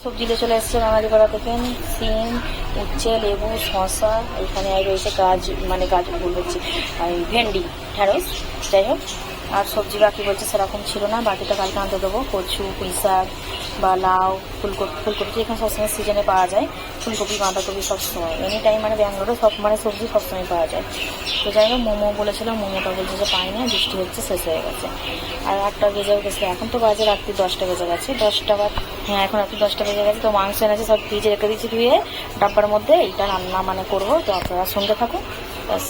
সবজি নিয়ে চলে এসছে মামারিপাড়া থেকে। সিম, উচ্ছে, লেবু, শসা, এখানে রয়েছে গাজর বলছি, ভেন্ডি, ঢ্যাঁড়স, যাই হোক। আর সবজি বাকি বলছে সেরকম ছিল না, বাকিটা কালকে আনতে দেবো। কচু, পুঁই শাক বা লাউ, ফুলকপি এখানে সবসময় সিজনে পাওয়া যায়। ফুলকপি, বাঁধাকপি সবসময় এনি টাইম, মানে ব্যাঙ্গালোরে সব সবজি সবসময় পাওয়া যায়। তো যাই হোক, মোমো বলেছিল, মোমোটা বলছে যে পাই না, বৃষ্টি হচ্ছে, শেষ হয়ে গেছে। আর 8টা বেজেও গেছে, এখন তো বাজে রাত্রি 10টা বেজে গেছে, 10টা বা হ্যাঁ এখন রাত্রি 10টা বেজে গেছে। তো মাংস এনেছে, সব ফ্রিজে রেখে দিয়েছি ধুয়ে ডাব্বার মধ্যে। এইটা রান্না করবো, তো আপনারা সঙ্গে থাকুন ব্যাস।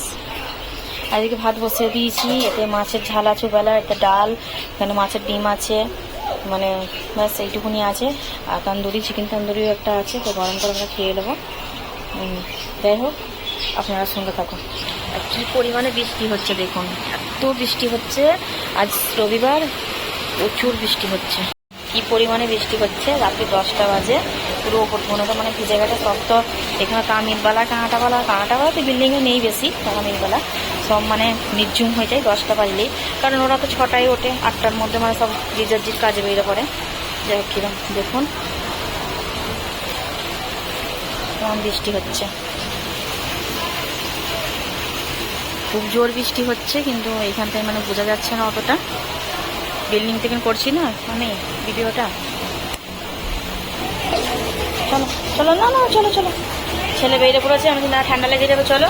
আর এদিকে ভাত বসিয়ে দিয়েছি, এতে মাছের ঝাল আছে বেলা, এতে ডাল, এখানে মাছের ডিম আছে, ব্যাস এইটুকুনি আছে। আর চিকেন তন্দুরিও একটা আছে, তো গরম করে আমরা খেয়ে নেবো। যাই হোক, আপনারা সঙ্গে থাকুন। আর কী পরিমাণে বৃষ্টি হচ্ছে দেখুন, এত বৃষ্টি হচ্ছে। আজ রবিবার, প্রচুর বৃষ্টি হচ্ছে। কি পরিমাণে বৃষ্টি হচ্ছে, রাত্রি 10টা বাজে, পুরো ওপর মনে মানে ভিজে গেছে সব। তো এখানে কামিনবালা, কাঁটাবালা তো বিল্ডিংয়ে নেই বেশি, কামিনবালা সব মানে নির্ঝুম হয়ে যায় 10টা বাজলেই, কারণ ওরা তো 6টায় ওঠে, 8টার মধ্যে মানে সব জির কাজে বেরিয়ে পড়ে। যাই হোক, কিরম দেখুন কেমন বৃষ্টি হচ্ছে, খুব জোর বৃষ্টি হচ্ছে, কিন্তু এইখান থেকে মানে বোঝা যাচ্ছে না অতটা, বিল্ডিং থেকে করছি না আমি ভিডিওটা। চলো চলো, না চলো, ছেলে বেরিয়ে পড়েছে, আমি না ঠান্ডা লেগে যাবে, চলো।